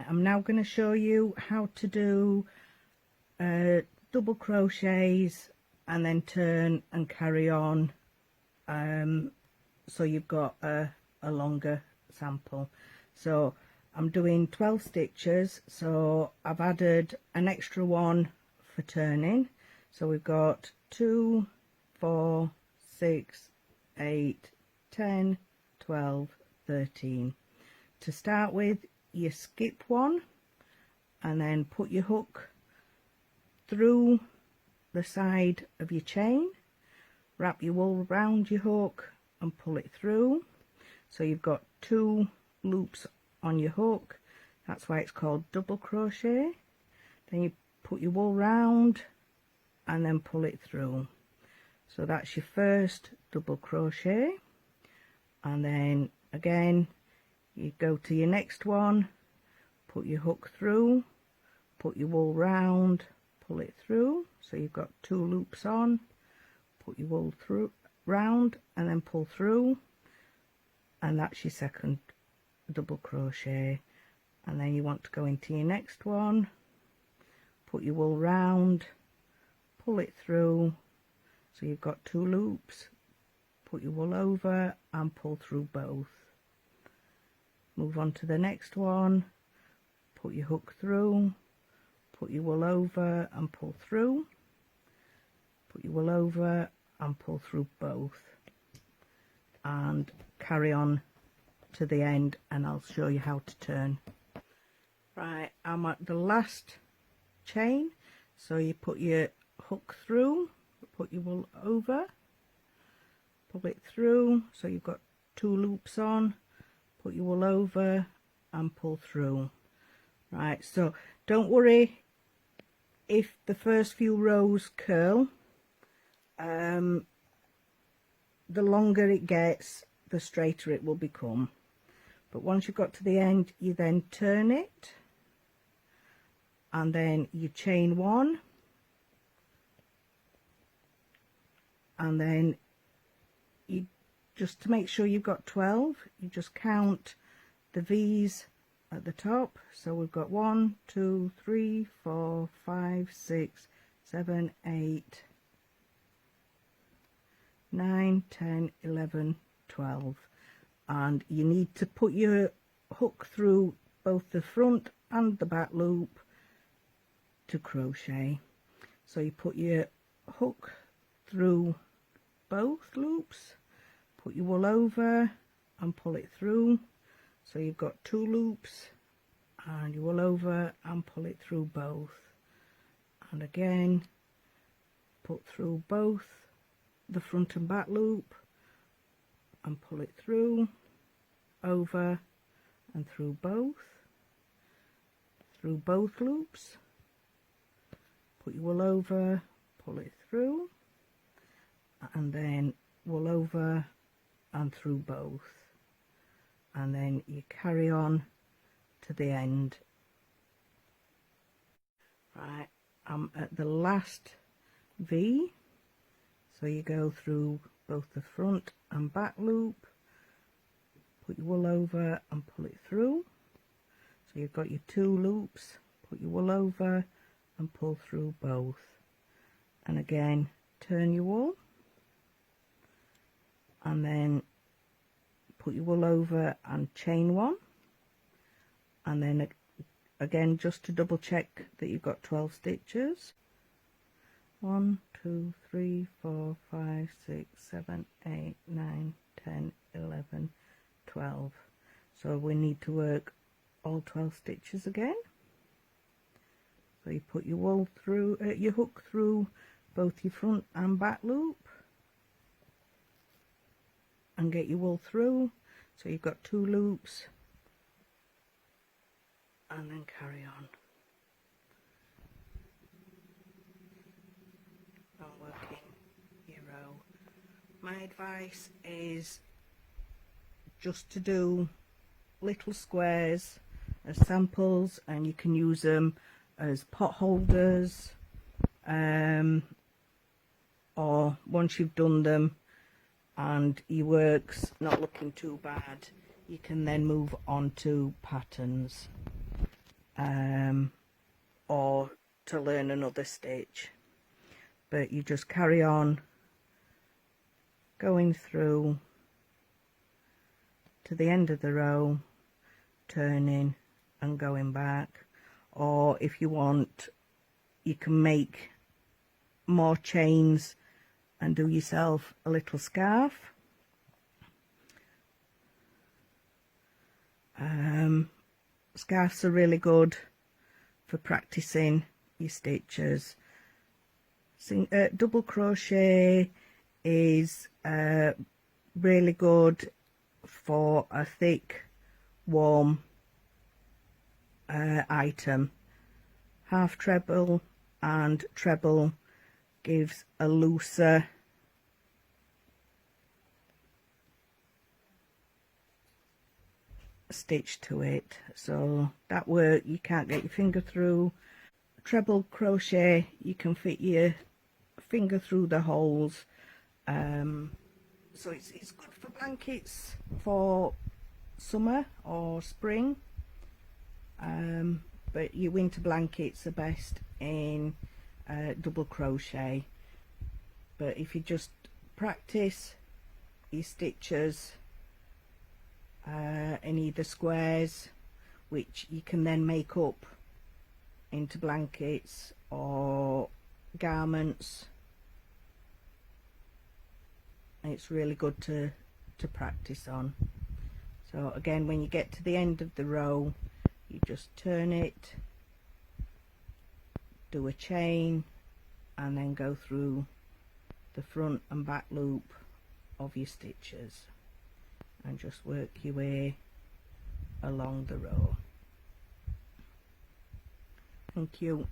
I'm now going to show you how to do double crochets and then turn and carry on, so you've got a longer sample. So I'm doing 12 stitches, so I've added an extra one for turning. So we've got 2, 4, 6, 8, 10, 12, 13. To start with, you skip one and then put your hook through the side of your chain, wrap your wool around your hook and pull it through. So you've got 2 loops on your hook. That's why it's called double crochet. Then you put your wool round and then pull it through. So that's your first double crochet, and then again you go to your next one, put your hook through, put your wool round, pull it through. So you've got 2 loops on, put your wool through round and then pull through, and that's your second double crochet. And then you want to go into your next one, put your wool round, pull it through. So you've got 2 loops, put your wool over and pull through both. Move on to the next one, put your hook through, put your wool over and pull through, put your wool over and pull through both, and carry on to the end, and I'll show you how to turn. Right, I'm at the last chain, so you put your hook through, put your wool over, pull it through. So you've got 2 loops on, put your wool over and pull through. Right, so don't worry if the first few rows curl. The longer it gets, the straighter it will become. But once you've got to the end, you then turn it, and then you chain 1, and then you, just to make sure you've got 12, you just count the V's at the top. So we've got 1, 2, 3, 4, 5, 6, 7, 8, 9, 10, 11, 12. And you need to put your hook through both the front and the back loop to crochet. So you put your hook through both loops, put your wool over and pull it through. So you've got 2 loops, and your wool over and pull it through both, and again put through both the front and back loop and pull it through, over and through both loops, put your wool over, pull it through, and then wool over and through both, and then you carry on to the end. Right, I'm at the last V, so you go through both the front and back loop, put your wool over and pull it through. So you've got your 2 loops, put your wool over and pull through both, and again turn your wool, and then put your wool over and chain 1, and then again just to double check that you've got 12 stitches. 1, 2, 3, 4, 5, 6, 7, 8, 9, 10, 11, 12. So we need to work all 12 stitches again. So you put your wool through, your hook through both your front and back loop, and get your wool through. So you've got 2 loops, and then carry on. I'm working your row. My advice is just to do little squares as samples, and you can use them as pot holders, or once you've done them and your work's not looking too bad, you can then move on to patterns. or to learn another stitch. But you just carry on going through to the end of the row, turning and going back. Or if you want, you can make more chains and do yourself a little scarf. Scarves are really good for practicing your stitches. Double crochet is really good for a thick, warm item. Half treble and treble gives a looser stitch to it, so that work you can't get your finger through. Treble crochet, you can fit your finger through the holes. So it's good for blankets for summer or spring, but your winter blankets are best in double crochet. But if you just practice your stitches in either squares, which you can then make up into blankets or garments, it's really good to practice on. So again, when you get to the end of the row, you just turn it, do a chain, and then go through the front and back loop of your stitches and just work your way along the row. Thank you.